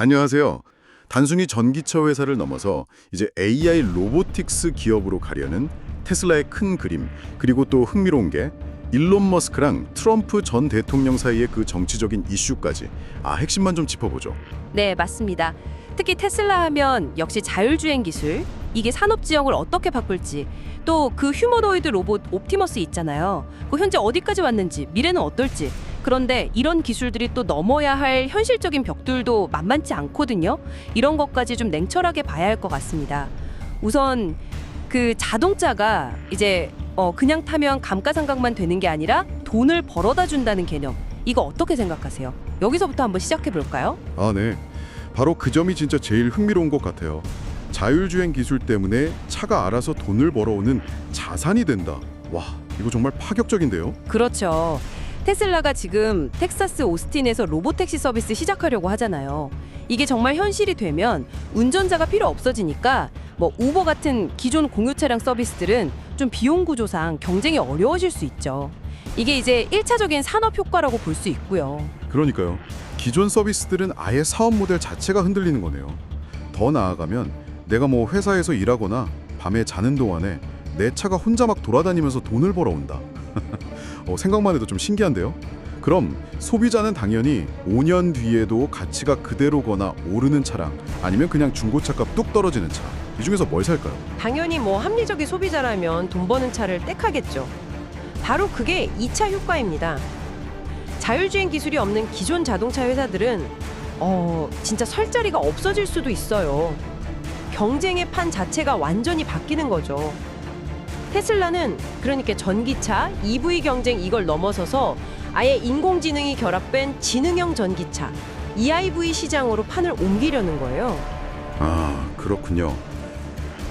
안녕하세요. 단순히 전기차 회사를 넘어서 이제 AI 로보틱스 기업으로 가려는 테슬라의 큰 그림, 그리고 또 흥미로운 게 일론 머스크랑 트럼프 전 대통령 사이의 그 정치적인 이슈까지 핵심만 좀 짚어보죠. 네, 맞습니다. 특히 테슬라 하면 역시 자율주행 기술, 이게 산업 지형을 어떻게 바꿀지, 또 그 휴머노이드 로봇 옵티머스 있잖아요. 그 현재 어디까지 왔는지, 미래는 어떨지. 그런데 이런 기술들이 또 넘어야 할 현실적인 벽들도 만만치 않거든요. 이런 것까지 좀 냉철하게 봐야 할 것 같습니다. 우선 그 자동차가 이제 그냥 타면 감가상각만 되는 게 아니라 돈을 벌어다 준다는 개념. 이거 어떻게 생각하세요? 여기서부터 한번 시작해 볼까요? 네. 바로 그 점이 진짜 제일 흥미로운 것 같아요. 자율주행 기술 때문에 차가 알아서 돈을 벌어오는 자산이 된다. 와, 이거 정말 파격적인데요? 그렇죠. 테슬라가 지금 텍사스 오스틴에서 로보택시 서비스 시작하려고 하잖아요. 이게 정말 현실이 되면 운전자가 필요 없어지니까 뭐 우버 같은 기존 공유 차량 서비스들은 좀 비용 구조상 경쟁이 어려워질 수 있죠. 이게 이제 1차적인 산업 효과라고 볼 수 있고요. 그러니까요. 기존 서비스들은 아예 사업 모델 자체가 흔들리는 거네요. 더 나아가면 내가 뭐 회사에서 일하거나 밤에 자는 동안에 내 차가 혼자 막 돌아다니면서 돈을 벌어온다. 생각만 해도 좀 신기한데요? 그럼 소비자는 당연히 5년 뒤에도 가치가 그대로거나 오르는 차량, 아니면 그냥 중고차값 뚝 떨어지는 차, 이 중에서 뭘 살까요? 당연히 뭐 합리적인 소비자라면 돈 버는 차를 택하겠죠. 바로 그게 2차 효과입니다. 자율주행 기술이 없는 기존 자동차 회사들은 진짜 설 자리가 없어질 수도 있어요. 경쟁의 판 자체가 완전히 바뀌는 거죠. 테슬라는 그러니까 전기차, EV 경쟁 이걸 넘어서서 아예 인공지능이 결합된 지능형 전기차, EIV 시장으로 판을 옮기려는 거예요. 그렇군요.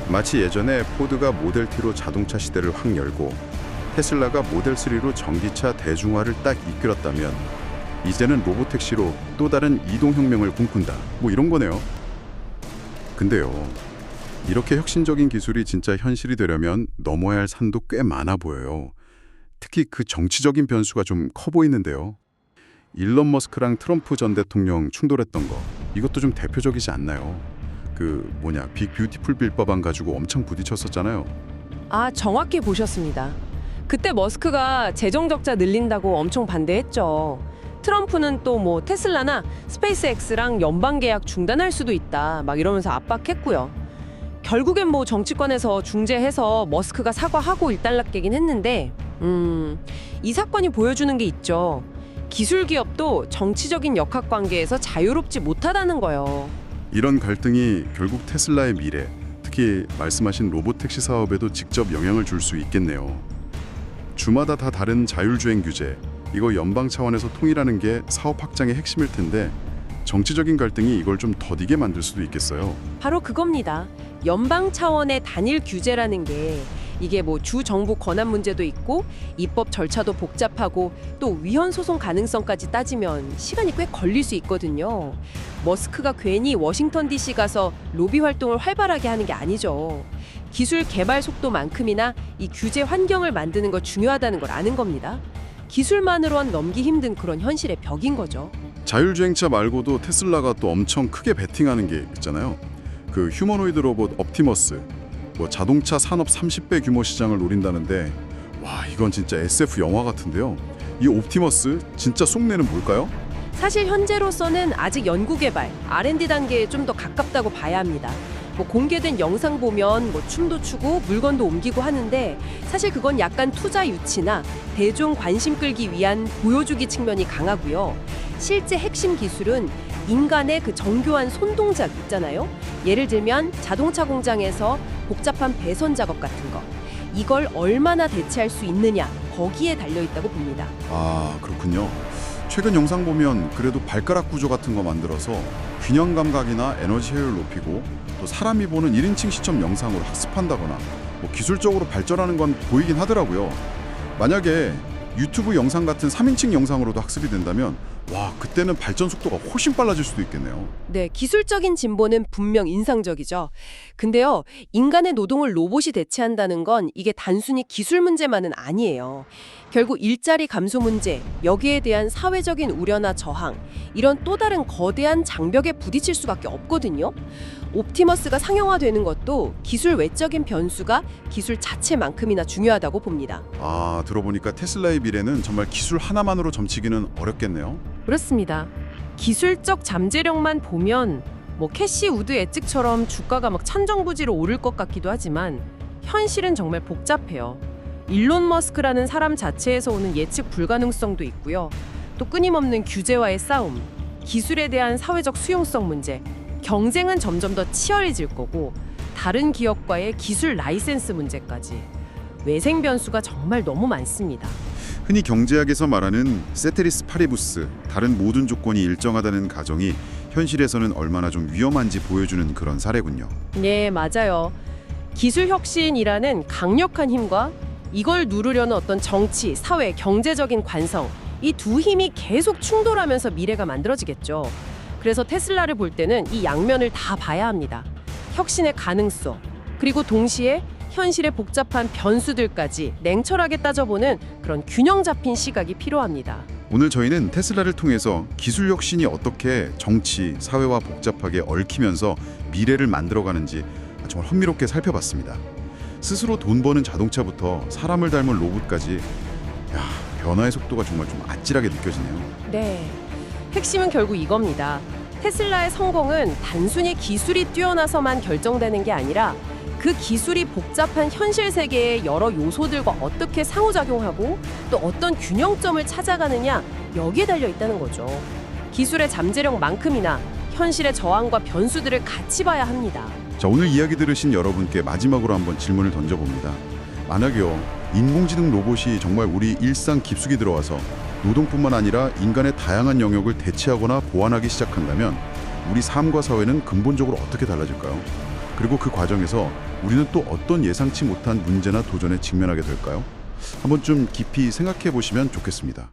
마치 예전에 포드가 모델 T로 자동차 시대를 확 열고 테슬라가 모델 3로 전기차 대중화를 딱 이끌었다면 이제는 로보택시로 또 다른 이동혁명을 꿈꾼다. 뭐 이런 거네요. 근데요, 이렇게 혁신적인 기술이 진짜 현실이 되려면 넘어야 할 산도 꽤 많아 보여요. 특히 그 정치적인 변수가 좀 커 보이는데요. 일론 머스크랑 트럼프 전 대통령 충돌했던 거, 이것도 좀 대표적이지 않나요? 빅 뷰티풀 빌 법안 가지고 엄청 부딪혔었잖아요. 정확히 보셨습니다. 그때 머스크가 재정 적자 늘린다고 엄청 반대했죠. 트럼프는 또 뭐 테슬라나 스페이스X랑 연방 계약 중단할 수도 있다 막 이러면서 압박했고요. 결국엔 뭐 정치권에서 중재해서 머스크가 사과하고 일단락되긴 했는데 이 사건이 보여주는 게 있죠. 기술 기업도 정치적인 역학관계에서 자유롭지 못하다는 거예요. 이런 갈등이 결국 테슬라의 미래, 특히 말씀하신 로보택시 사업에도 직접 영향을 줄 수 있겠네요. 주마다 다 다른 자율주행 규제, 이거 연방 차원에서 통일하는 게 사업 확장의 핵심일 텐데 정치적인 갈등이 이걸 좀 더디게 만들 수도 있겠어요. 바로 그겁니다. 연방 차원의 단일 규제라는 게 이게 뭐 주 정부 권한 문제도 있고 입법 절차도 복잡하고 또 위헌 소송 가능성까지 따지면 시간이 꽤 걸릴 수 있거든요. 머스크가 괜히 워싱턴 DC 가서 로비 활동을 활발하게 하는 게 아니죠. 기술 개발 속도만큼이나 이 규제 환경을 만드는 거 중요하다는 걸 아는 겁니다. 기술만으로는 넘기 힘든 그런 현실의 벽인 거죠. 자율주행차 말고도 테슬라가 또 엄청 크게 베팅하는 게 있잖아요. 그 휴머노이드 로봇 옵티머스, 뭐 자동차 산업 30배 규모 시장을 노린다는데, 와, 이건 진짜 SF 영화 같은데요. 이 옵티머스 진짜 속내는 뭘까요? 사실 현재로서는 아직 연구 개발, R&D 단계에 좀 더 가깝다고 봐야 합니다. 뭐 공개된 영상 보면 뭐 춤도 추고 물건도 옮기고 하는데 사실 그건 약간 투자 유치나 대중 관심 끌기 위한 보여주기 측면이 강하고요. 실제 핵심 기술은 인간의 그 정교한 손 동작 있잖아요. 예를 들면 자동차 공장에서 복잡한 배선 작업 같은 거. 이걸 얼마나 대체할 수 있느냐, 거기에 달려 있다고 봅니다. 그렇군요. 최근 영상 보면 그래도 발가락 구조 같은 거 만들어서 균형 감각이나 에너지 효율을 높이고 또 사람이 보는 1인칭 시점 영상으로 학습한다거나 뭐 기술적으로 발전하는 건 보이긴 하더라고요. 만약에 유튜브 영상 같은 3인칭 영상으로도 학습이 된다면 와, 그때는 발전 속도가 훨씬 빨라질 수도 있겠네요. 네, 기술적인 진보는 분명 인상적이죠. 근데요, 인간의 노동을 로봇이 대체한다는 건 이게 단순히 기술 문제만은 아니에요. 결국 일자리 감소 문제, 여기에 대한 사회적인 우려나 저항, 이런 또 다른 거대한 장벽에 부딪힐 수밖에 없거든요. 옵티머스가 상용화되는 것도 기술 외적인 변수가 기술 자체만큼이나 중요하다고 봅니다. 아, 들어보니까 테슬라의 미래는 정말 기술 하나만으로 점치기는 어렵겠네요. 그렇습니다. 기술적 잠재력만 보면 뭐 캐시 우드 예측처럼 주가가 막 천정부지로 오를 것 같기도 하지만 현실은 정말 복잡해요. 일론 머스크라는 사람 자체에서 오는 예측 불가능성도 있고요. 또 끊임없는 규제와의 싸움, 기술에 대한 사회적 수용성 문제, 경쟁은 점점 더 치열해질 거고 다른 기업과의 기술 라이센스 문제까지 외생 변수가 정말 너무 많습니다. 흔히 경제학에서 말하는 세테리스 파리부스, 다른 모든 조건이 일정하다는 가정이 현실에서는 얼마나 좀 위험한지 보여주는 그런 사례군요. 네, 맞아요. 기술 혁신이라는 강력한 힘과 이걸 누르려는 어떤 정치, 사회, 경제적인 관성, 이 두 힘이 계속 충돌하면서 미래가 만들어지겠죠. 그래서 테슬라를 볼 때는 이 양면을 다 봐야 합니다. 혁신의 가능성, 그리고 동시에 현실의 복잡한 변수들까지 냉철하게 따져보는 그런 균형 잡힌 시각이 필요합니다. 오늘 저희는 테슬라를 통해서 기술 혁신이 어떻게 정치, 사회와 복잡하게 얽히면서 미래를 만들어가는지 정말 흥미롭게 살펴봤습니다. 스스로 돈 버는 자동차부터 사람을 닮은 로봇까지 변화의 속도가 정말 좀 아찔하게 느껴지네요. 네, 핵심은 결국 이겁니다. 테슬라의 성공은 단순히 기술이 뛰어나서만 결정되는 게 아니라 그 기술이 복잡한 현실 세계의 여러 요소들과 어떻게 상호작용하고 또 어떤 균형점을 찾아가느냐, 여기에 달려 있다는 거죠. 기술의 잠재력만큼이나 현실의 저항과 변수들을 같이 봐야 합니다. 자, 오늘 이야기 들으신 여러분께 마지막으로 한번 질문을 던져봅니다. 만약에요, 인공지능 로봇이 정말 우리 일상 깊숙이 들어와서 노동뿐만 아니라 인간의 다양한 영역을 대체하거나 보완하기 시작한다면 우리 삶과 사회는 근본적으로 어떻게 달라질까요? 그리고 그 과정에서 우리는 또 어떤 예상치 못한 문제나 도전에 직면하게 될까요? 한번 좀 깊이 생각해 보시면 좋겠습니다.